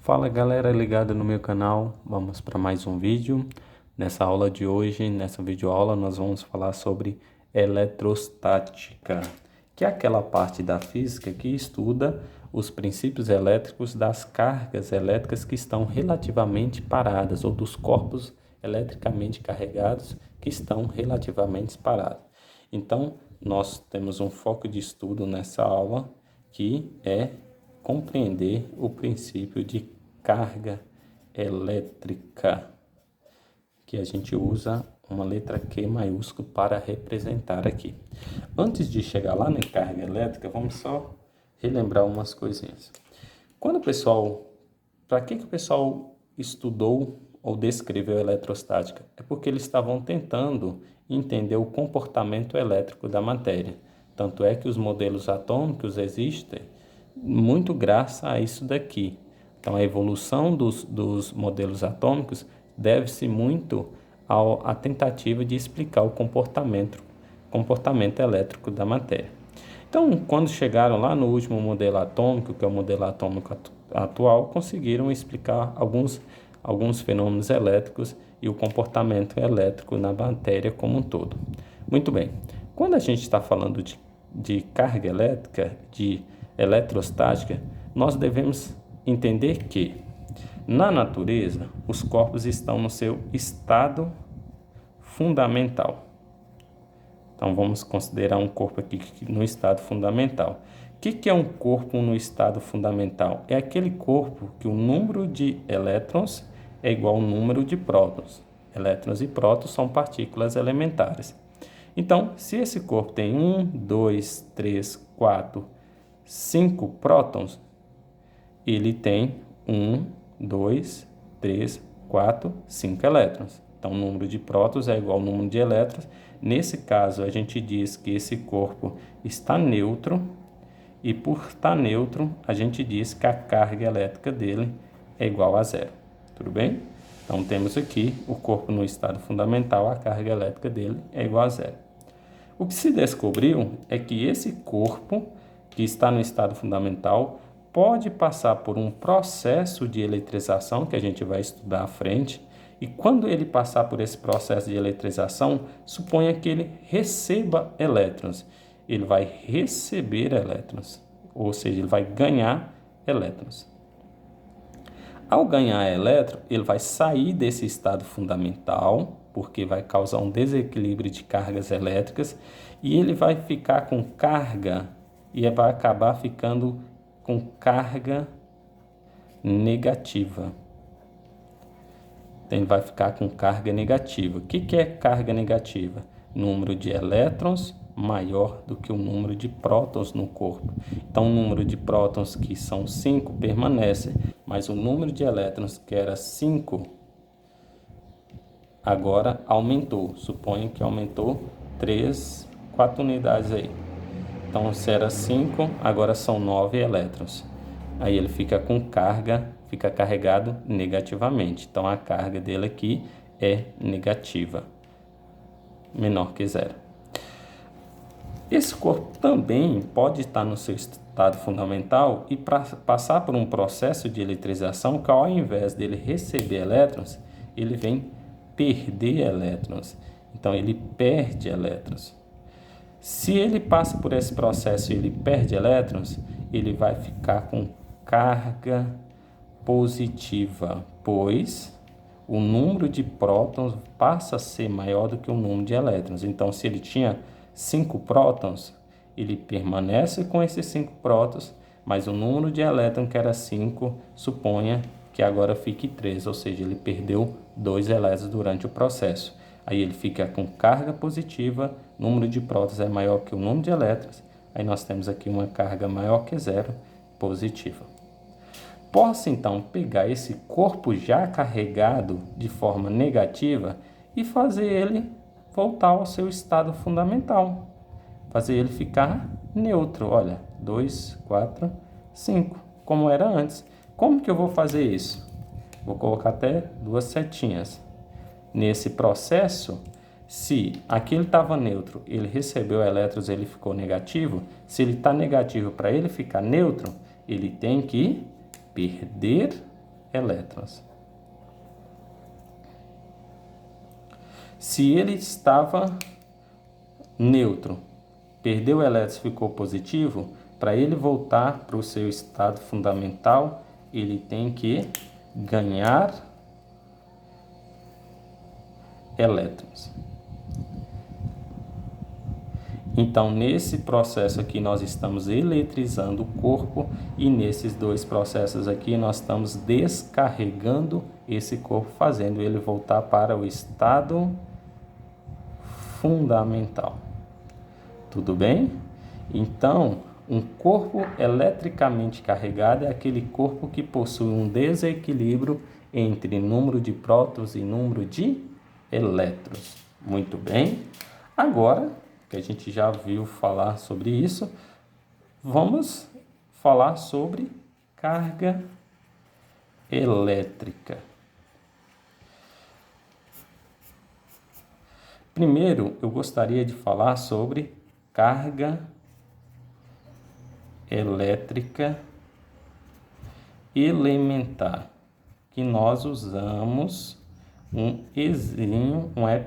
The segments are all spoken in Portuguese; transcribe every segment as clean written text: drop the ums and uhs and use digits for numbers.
Fala galera ligada no meu canal, vamos para mais um vídeo. Nessa aula de hoje, nessa videoaula, nós vamos falar sobre eletrostática, que é aquela parte da física que estuda os princípios elétricos das cargas elétricas que estão relativamente paradas, ou dos corpos eletricamente carregados que estão relativamente parados. Então, nós temos um foco de estudo nessa aula que é compreender o princípio de carga elétrica, que a gente usa uma letra Q maiúsculo para representar aqui. Antes de chegar lá na carga elétrica, vamos só relembrar umas coisinhas. Para que o pessoal estudou ou descreveu a eletrostática? É porque eles estavam tentando entender o comportamento elétrico da matéria. Tanto é que os modelos atômicos existem muito graças a isso daqui. Então, a evolução dos modelos atômicos deve-se muito à tentativa de explicar o comportamento elétrico da matéria. Então, quando chegaram lá no último modelo atômico, que é o modelo atômico atual, conseguiram explicar alguns fenômenos elétricos e o comportamento elétrico na matéria como um todo. Muito bem, quando a gente está falando de carga elétrica, de eletrostática, nós devemos entender que na natureza os corpos estão no seu estado fundamental. Então vamos considerar um corpo aqui no estado fundamental. O que é um corpo no estado fundamental? É aquele corpo que o número de elétrons é igual ao número de prótons. Elétrons e prótons são partículas elementares. Então, se esse corpo tem 1, 2, 3, 4, 5 prótons, ele tem 1, 2, 3, 4, 5 elétrons. Então, o número de prótons é igual ao número de elétrons. Nesse caso, a gente diz que esse corpo está neutro, e por estar neutro, a gente diz que a carga elétrica dele é igual a zero. Tudo bem? Então, temos aqui o corpo no estado fundamental, a carga elétrica dele é igual a zero. O que se descobriu é que esse corpo que está no estado fundamental pode passar por um processo de eletrização, que a gente vai estudar à frente, e quando ele passar por esse processo de eletrização, suponha que ele receba elétrons. Ele vai receber elétrons, ou seja, ele vai ganhar elétrons. Ao ganhar elétron, ele vai sair desse estado fundamental, porque vai causar um desequilíbrio de cargas elétricas, e ele vai ficar com carga, e vai acabar ficando com carga negativa. Então, ele vai ficar com carga negativa. O que é carga negativa? Número de elétrons maior do que o número de prótons no corpo. Então, o número de prótons, que são 5, permanece, mas o número de elétrons, que era 5, agora aumentou. Suponha que aumentou 3, 4 unidades aí. Então, se era 5, agora são 9 elétrons. Aí ele fica com carga, fica carregado negativamente. Então, a carga dele aqui é negativa, menor que zero. Esse corpo também pode estar no seu estado fundamental e passar por um processo de eletrização que, ao invés dele receber elétrons, ele vem perder elétrons. Então, ele perde elétrons. Se ele passa por esse processo e ele perde elétrons, ele vai ficar com carga positiva, pois o número de prótons passa a ser maior do que o número de elétrons. Então, se ele tinha 5 prótons, ele permanece com esses 5 prótons, mas o número de elétrons, que era 5, suponha que agora fique 3, ou seja, ele perdeu 2 elétrons durante o processo. Aí ele fica com carga positiva, número de prótons é maior que o número de elétrons, aí nós temos aqui uma carga maior que zero, positiva. Posso então pegar esse corpo já carregado de forma negativa e fazer ele voltar ao seu estado fundamental, fazer ele ficar neutro. Olha, 2, 4, 5, como era antes. Como que eu vou fazer isso? Vou colocar até 2 setinhas. Nesse processo, se aqui ele estava neutro, ele recebeu elétrons, ele ficou negativo. Se ele está negativo, para ele ficar neutro, ele tem que perder elétrons. Se ele estava neutro, perdeu elétrons, ficou positivo, para ele voltar para o seu estado fundamental, ele tem que ganhar elétrons. Então, nesse processo aqui, nós estamos eletrizando o corpo e nesses dois processos aqui, nós estamos descarregando esse corpo, fazendo ele voltar para o estado fundamental. Tudo bem? Então, um corpo eletricamente carregado é aquele corpo que possui um desequilíbrio entre número de prótons e número de elétrons. Muito bem. Agora que a gente já viu falar sobre isso, vamos falar sobre carga elétrica. Primeiro, eu gostaria de falar sobre carga elétrica elementar, que nós usamos um Ezinho, um E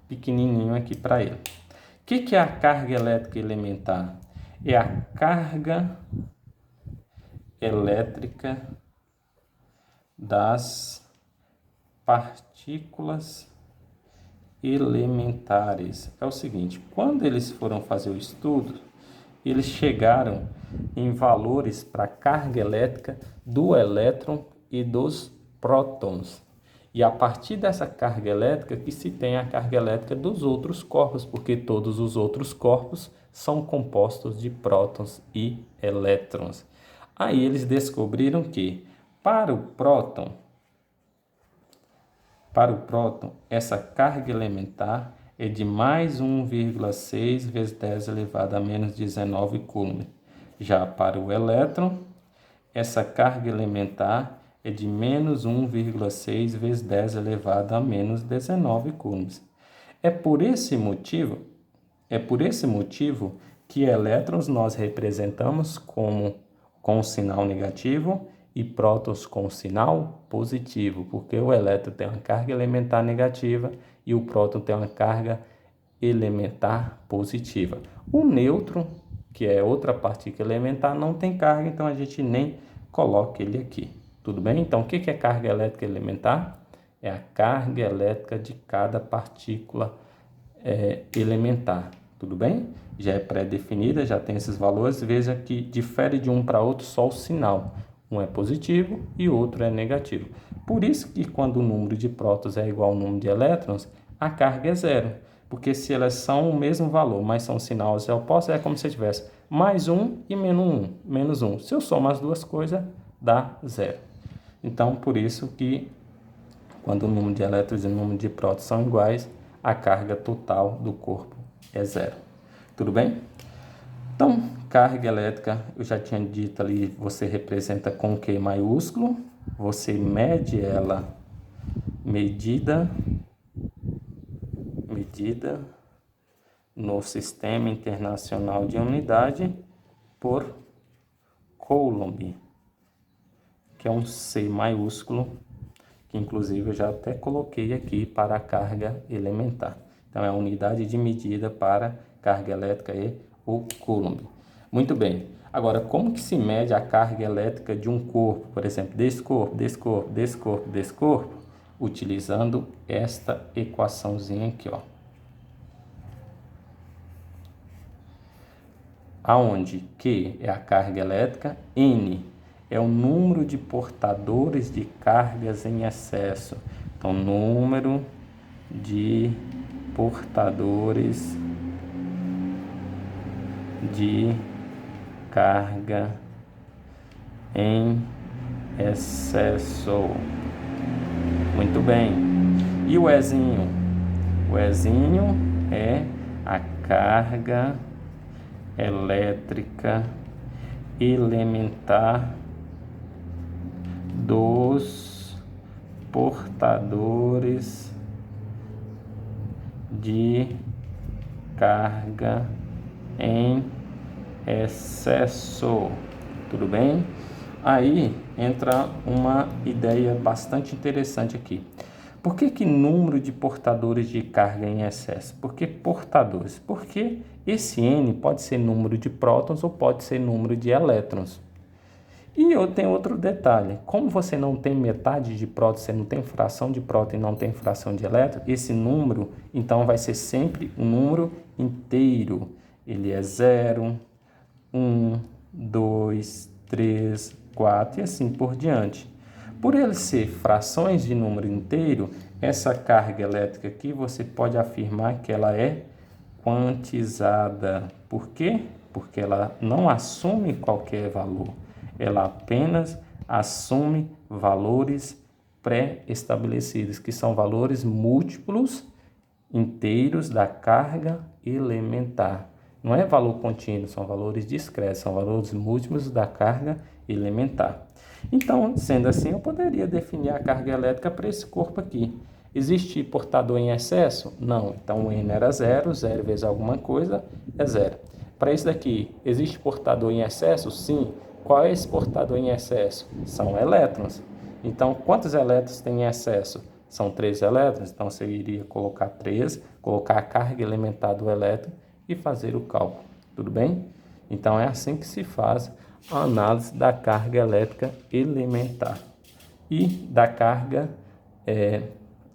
pequenininho aqui para ele. O que é a carga elétrica elementar? É a carga elétrica das partículas elementares. É o seguinte, quando eles foram fazer o estudo, eles chegaram em valores para a carga elétrica do elétron e dos prótons. E a partir dessa carga elétrica que se tem a carga elétrica dos outros corpos, porque todos os outros corpos são compostos de prótons e elétrons. Aí eles descobriram que para o próton, essa carga elementar é de mais 1,6 vezes 10 elevado a menos 19 coulomb. Já para o elétron, essa carga elementar é de menos 1,6 vezes 10 elevado a menos 19 coulombs. É por esse motivo que elétrons nós representamos com o sinal negativo e prótons com o sinal positivo, porque o elétron tem uma carga elementar negativa e o próton tem uma carga elementar positiva. O nêutron, que é outra partícula elementar, não tem carga, então a gente nem coloca ele aqui. Tudo bem? Então, o que é carga elétrica elementar? É a carga elétrica de cada partícula elementar. Tudo bem? Já é pré-definida, já tem esses valores. Veja que difere de um para outro só o sinal. Um é positivo e o outro é negativo. Por isso que quando o número de prótons é igual ao número de elétrons, a carga é zero. Porque se elas são o mesmo valor, mas são sinais opostos, é como se tivesse mais 1 e menos 1. Se eu somar as duas coisas, dá zero. Então, por isso que quando o número de elétrons e o número de prótons são iguais, a carga total do corpo é zero. Tudo bem? Então, carga elétrica, eu já tinha dito ali, você representa com Q maiúsculo, você mede ela, medida no Sistema Internacional de Unidade por Coulomb, que é um C maiúsculo, que inclusive eu já até coloquei aqui para a carga elementar. Então, é a unidade de medida para carga elétrica e o Coulomb. Muito bem. Agora, como que se mede a carga elétrica de um corpo, por exemplo, desse corpo, desse corpo, desse corpo, desse corpo? Utilizando esta equaçãozinha aqui, ó. Aonde Q é a carga elétrica, N é o número de portadores de cargas em excesso. Então, número de portadores de carga em excesso. Muito bem. E o Ezinho? O Ezinho é a carga elétrica elementar dos portadores de carga em excesso. Tudo bem? aí entra uma ideia bastante interessante aqui. Por que número de portadores de carga em excesso? Por que portadores? Porque esse N pode ser número de prótons ou pode ser número de elétrons. E eu tenho outro detalhe, como você não tem metade de próton, você não tem fração de próton e não tem fração de elétron, esse número, então, vai ser sempre um número inteiro. Ele é 0, 1, 2, 3, 4 e assim por diante. Por ele ser frações de número inteiro, essa carga elétrica aqui, você pode afirmar que ela é quantizada. Por quê? Porque ela não assume qualquer valor. Ela apenas assume valores pré-estabelecidos, que são valores múltiplos inteiros da carga elementar. Não é valor contínuo, são valores discretos, são valores múltiplos da carga elementar. Então, sendo assim, eu poderia definir a carga elétrica para esse corpo aqui. Existe portador em excesso? Não. Então, o N era 0, 0 vezes alguma coisa é 0. Para isso daqui, existe portador em excesso? Sim. Qual é esse portador em excesso? São elétrons. Então, quantos elétrons tem em excesso? São 3 elétrons. Então, você iria colocar 3, colocar a carga elementar do elétron e fazer o cálculo. Tudo bem? Então, é assim que se faz a análise da carga elétrica elementar e da carga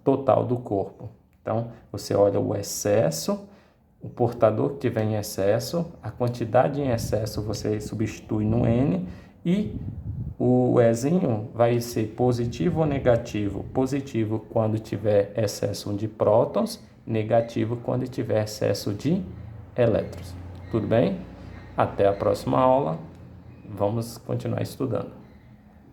total do corpo. Então, você olha o excesso, o portador que tiver em excesso, a quantidade em excesso você substitui no N e o Ezinho vai ser positivo ou negativo? Positivo quando tiver excesso de prótons, negativo quando tiver excesso de elétrons. Tudo bem? Até a próxima aula. Vamos continuar estudando.